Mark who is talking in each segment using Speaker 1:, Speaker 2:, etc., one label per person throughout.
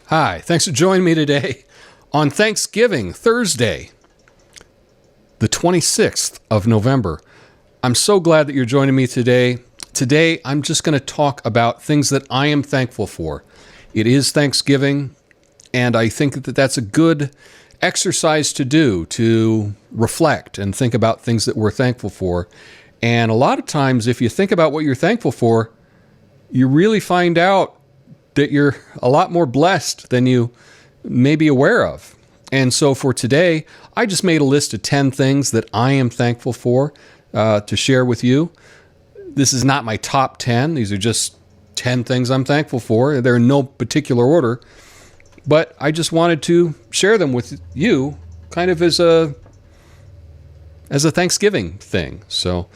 Speaker 1: Hi, thanks for joining me today on Thanksgiving, Thursday, the 26th of November. I'm so glad that you're joining me today. Today, I'm just going to talk about things that I am thankful for. It is Thanksgiving, and I think that that's a good exercise to do, to reflect and think about things that we're thankful for. And a lot of times, if you think about what you're thankful for, you really find out that you're a lot more blessed than you may be aware of. And so for today, I just made a list of 10 things that I am thankful for to share with you. This is not my top 10. These are just 10 things I'm thankful for. They're in no particular order, but I just wanted to share them with you kind of as a Thanksgiving thing. So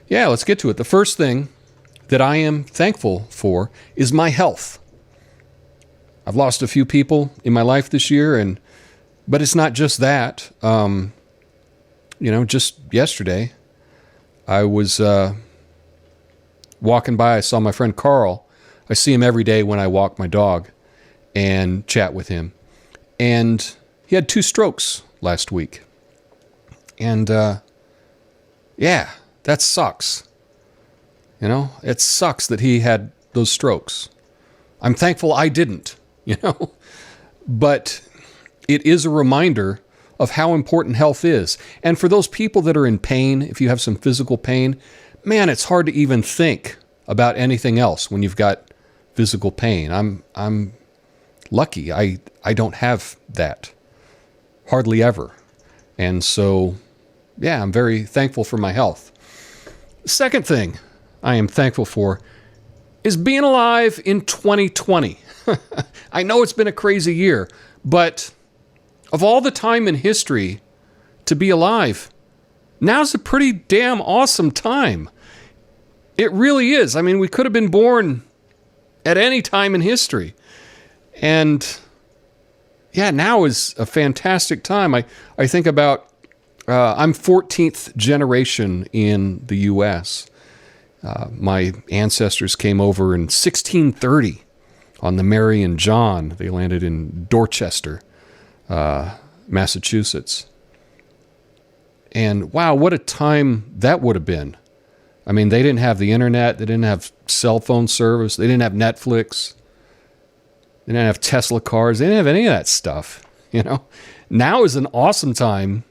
Speaker 1: yeah, let's get to it. The first thing that I am thankful for is my health. I've lost a few people in my life this year, but it's not just that. Just yesterday, I was walking by. I saw my friend Carl. I see him every day when I walk my dog and chat with him. And he had 2 strokes last week. And that sucks. It sucks that he had those strokes. I'm thankful I didn't. But it is a reminder of how important health is. And for those people that are in pain, if you have some physical pain, man, it's hard to even think about anything else when you've got physical pain. I'm lucky. I don't have that hardly ever. And so, yeah, I'm very thankful for my health. The second thing I am thankful for is being alive in 2020. I know it's been a crazy year, but of all the time in history to be alive, now's a pretty damn awesome time. It really is. I mean, we could have been born at any time in history. And yeah, now is a fantastic time. I think about, I'm 14th generation in the U.S. My ancestors came over in 1630 on the Mary and John. They landed in Dorchester, Massachusetts. And wow, what a time that would have been. I mean, they didn't have the internet. They didn't have cell phone service. They didn't have Netflix. They didn't have Tesla cars. They didn't have any of that stuff. Now is an awesome time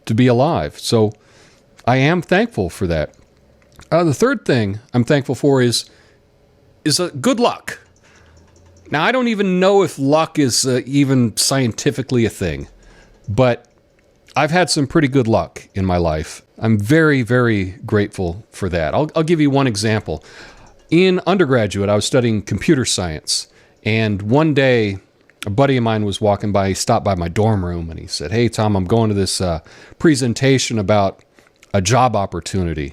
Speaker 1: to be alive. So I am thankful for that. The third thing I'm thankful for is good luck. Now, I don't even know if luck is even scientifically a thing, but I've had some pretty good luck in my life. I'm very, very grateful for that. I'll give you one example. In undergraduate, I was studying computer science, and one day, a buddy of mine was walking by. He stopped by my dorm room, and he said, "Hey, Tom, I'm going to this presentation about a job opportunity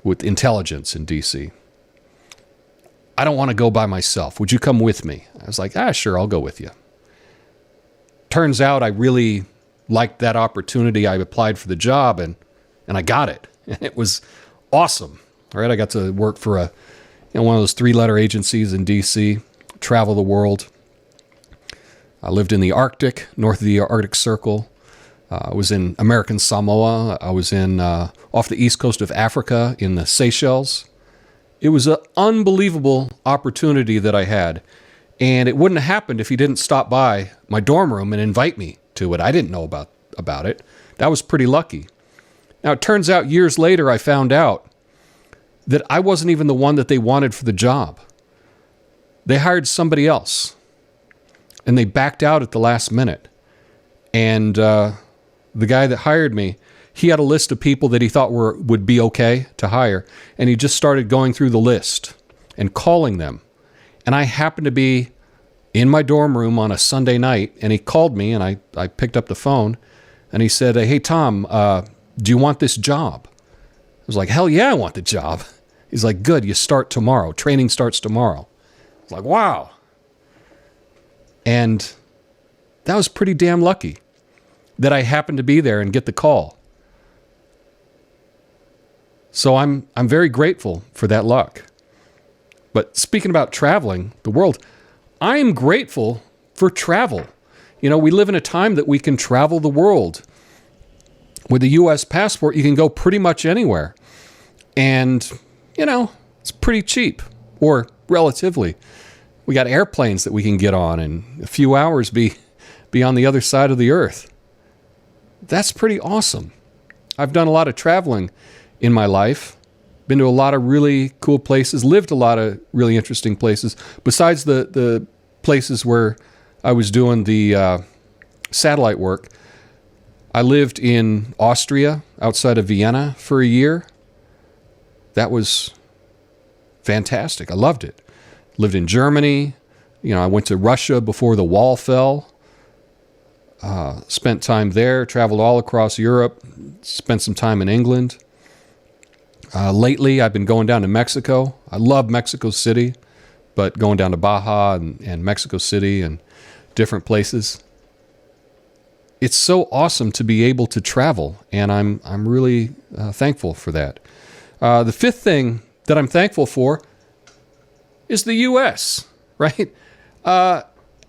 Speaker 1: with intelligence in D.C. I don't want to go by myself. Would you come with me?" I was like, sure, I'll go with you. Turns out I really liked that opportunity. I applied for the job and I got it. And it was awesome. All right, I got to work for one of those 3-letter agencies in D.C., travel the world. I lived in the Arctic, north of the Arctic Circle. I was in American Samoa. I was in off the east coast of Africa in the Seychelles. It was an unbelievable opportunity that I had, and it wouldn't have happened if he didn't stop by my dorm room and invite me to it. I didn't know about it. That was pretty lucky. Now, it turns out years later, I found out that I wasn't even the one that they wanted for the job. They hired somebody else, and they backed out at the last minute. And the guy that hired me, he had a list of people that he thought would be okay to hire, and he just started going through the list and calling them. And I happened to be in my dorm room on a Sunday night, and he called me, and I picked up the phone, and he said, "Hey, Tom, do you want this job?" I was like, "Hell yeah, I want the job." He's like, "Good, you start tomorrow. Training starts tomorrow." I was like, wow. And that was pretty damn lucky that I happened to be there and get the call. So I'm very grateful for that luck. But speaking about traveling the world, I am grateful for travel. We live in a time that we can travel the world. With a U.S. passport, you can go pretty much anywhere. And, it's pretty cheap, or relatively. We got airplanes that we can get on in a few hours be on the other side of the earth. That's pretty awesome. I've done a lot of traveling in my life, been to a lot of really cool places, lived a lot of really interesting places. Besides the places where I was doing the satellite work, I lived in Austria, outside of Vienna, for a year. That was fantastic. I loved it. Lived in Germany. I went to Russia before the wall fell. Spent time there, traveled all across Europe, spent some time in England. Lately, I've been going down to Mexico. I love Mexico City, but going down to Baja and Mexico City and different places. It's so awesome to be able to travel, and I'm really thankful for that. The fifth thing that I'm thankful for is the U.S., right?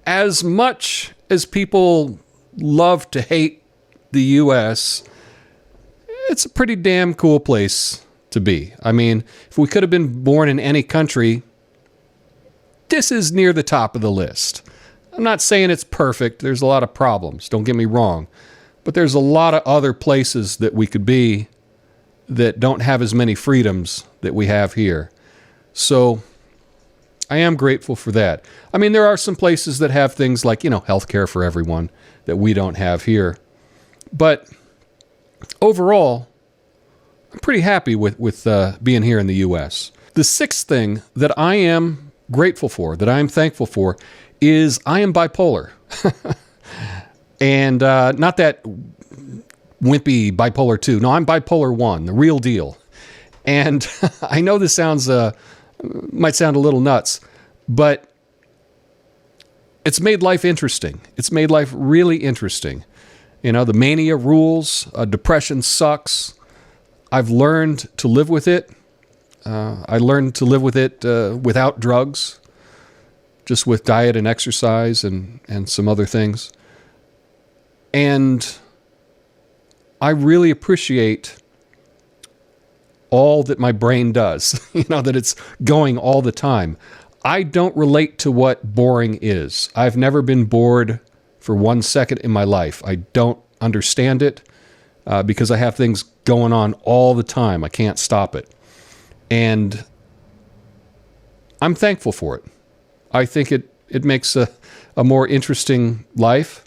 Speaker 1: As much as people love to hate the U.S., it's a pretty damn cool place to be. I mean, if we could have been born in any country, this is near the top of the list. I'm not saying it's perfect. There's a lot of problems. Don't get me wrong. But there's a lot of other places that we could be that don't have as many freedoms that we have here. So I am grateful for that. I mean, there are some places that have things like, healthcare for everyone that we don't have here. But overall, I'm pretty happy with being here in the U.S. The sixth thing that I am grateful for, that I am thankful for, is I am bipolar. And not that wimpy bipolar 2. No, I'm bipolar 1, the real deal. And I know this might sound a little nuts, but it's made life interesting. It's made life really interesting. The mania rules. Depression sucks. I've learned to live with it. I learned to live with it without drugs, just with diet and exercise and some other things. And I really appreciate all that my brain does, that it's going all the time. I don't relate to what boring is. I've never been bored for 1 second in my life. I don't understand it because I have things going on all the time. I can't stop it. And I'm thankful for it. I think it makes a more interesting life,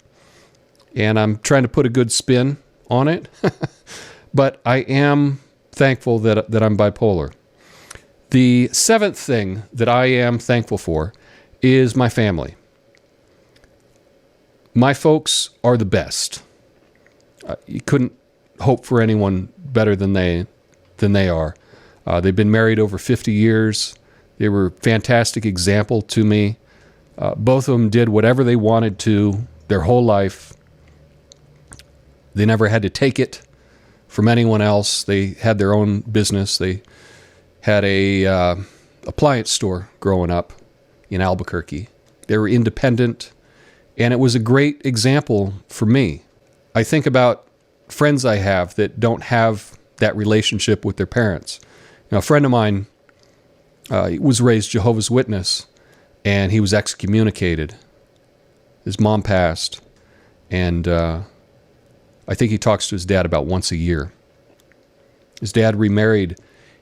Speaker 1: and I'm trying to put a good spin on it. But I am thankful that I'm bipolar. The seventh thing that I am thankful for is my family. My folks are the best. You couldn't hope for anyone better than they are. They've been married over 50 years. They were a fantastic example to me. Both of them did whatever they wanted to their whole life. They never had to take it from anyone else. They had their own business. They had a appliance store growing up in Albuquerque. They were independent, and it was a great example for me. I think about friends I have that don't have that relationship with their parents. A friend of mine was raised Jehovah's Witness, and he was excommunicated. His mom passed, and I think he talks to his dad about once a year. His dad remarried,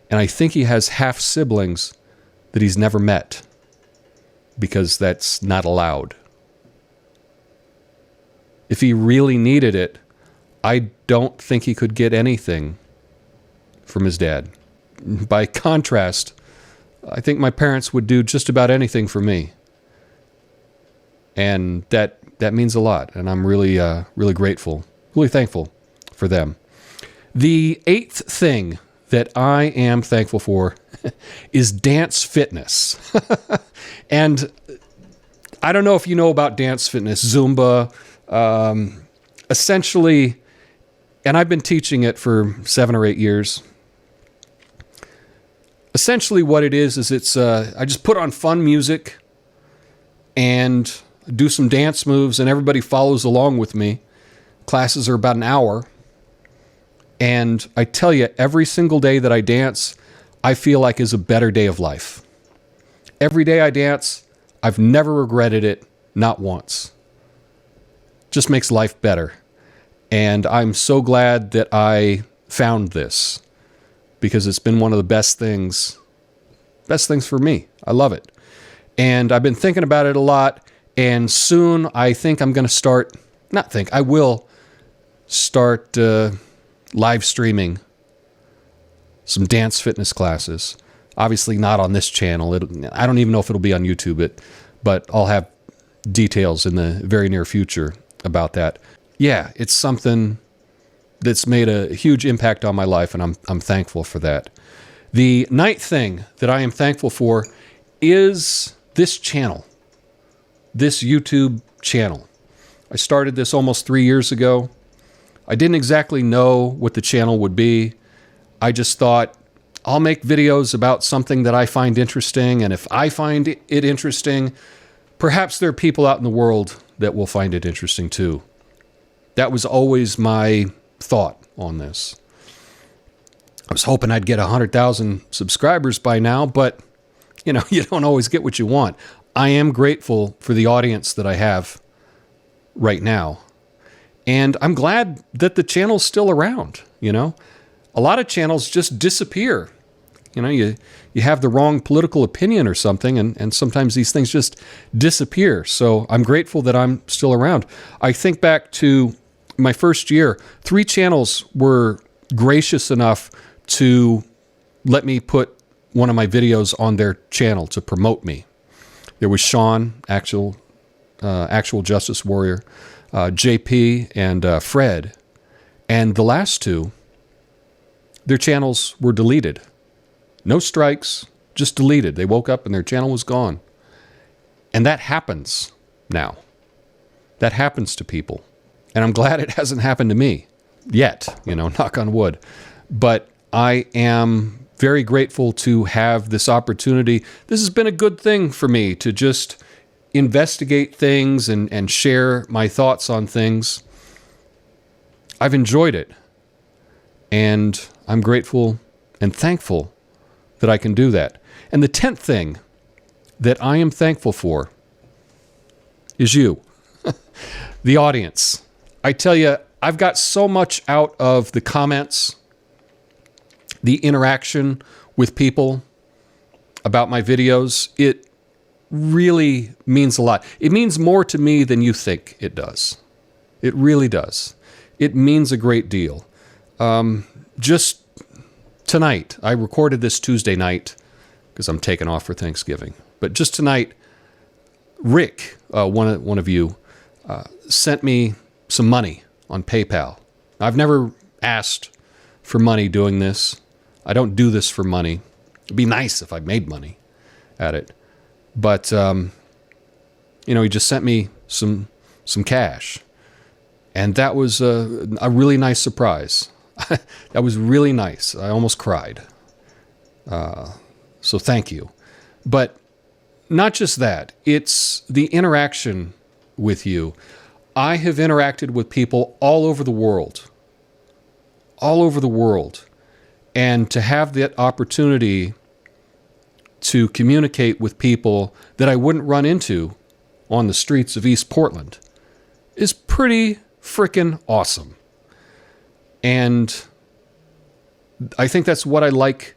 Speaker 1: and I think he has half siblings that he's never met because that's not allowed. If he really needed it, I don't think he could get anything from his dad. By contrast, I think my parents would do just about anything for me. And that means a lot, and I'm really grateful, really thankful for them. The eighth thing that I am thankful for is dance fitness. And I don't know if you know about dance fitness, Zumba. Essentially, and I've been teaching it for 7 or 8 years. Essentially what it is it's I just put on fun music, and do some dance moves, and everybody follows along with me. Classes are about an hour. And I tell you, every single day that I dance, I feel like is a better day of life. Every day I dance, I've never regretted it, not once. Just makes life better. And I'm so glad that I found this, because it's been one of the best things for me. I love it. And I've been thinking about it a lot. And soon I think I'm going to I will start live streaming some dance fitness classes. Obviously not on this channel. I don't even know if it'll be on YouTube, but I'll have details in the very near future about that. Yeah, it's something that's made a huge impact on my life, and I'm thankful for that. The ninth thing that I am thankful for is this channel, this YouTube channel. I started this almost 3 years ago. I didn't exactly know what the channel would be. I just thought, I'll make videos about something that I find interesting, and if I find it interesting, perhaps there are people out in the world that will find it interesting too. That was always my thought on this. I was hoping I'd get 100,000 subscribers by now, but you don't always get what you want. I am grateful for the audience that I have right now. And I'm glad that the channel's still around, A lot of channels just disappear. You have the wrong political opinion or something, and sometimes these things just disappear. So I'm grateful that I'm still around. I think back to my first year, 3 channels were gracious enough to let me put one of my videos on their channel to promote me. There was Sean, actual Justice Warrior, JP, and Fred. And the last 2, their channels were deleted. No strikes, just deleted. They woke up and their channel was gone. And that happens now. That happens to people. And I'm glad it hasn't happened to me yet, knock on wood. But I am very grateful to have this opportunity. This has been a good thing for me to just investigate things and share my thoughts on things. I've enjoyed it. And I'm grateful and thankful that I can do that. And the 10th thing that I am thankful for is you, the audience. I tell you, I've got so much out of the comments, the interaction with people about my videos. It really means a lot. It means more to me than you think it does. It really does. It means a great deal. Just tonight, I recorded this Tuesday night because I'm taking off for Thanksgiving. But just tonight, Rick, one of you, sent me some money on PayPal. I've never asked for money doing this. I don't do this for money. It'd be nice if I made money at it. But, he just sent me some cash. And that was a really nice surprise. That was really nice. I almost cried. So thank you. But not just that. It's the interaction with you. I have interacted with people all over the world. All over the world. And to have that opportunity to communicate with people that I wouldn't run into on the streets of East Portland is pretty freaking awesome. And I think that's what I like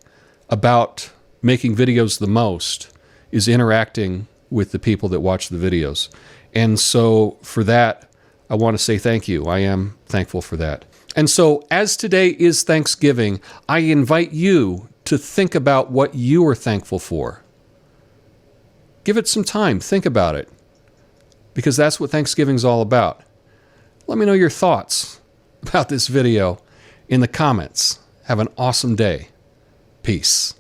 Speaker 1: about making videos the most, is interacting with the people that watch the videos. And so for that, I want to say thank you. I am thankful for that. And so as today is Thanksgiving, I invite you to think about what you are thankful for. Give it some time. Think about it. Because that's what Thanksgiving's all about. Let me know your thoughts about this video in the comments. Have an awesome day. Peace.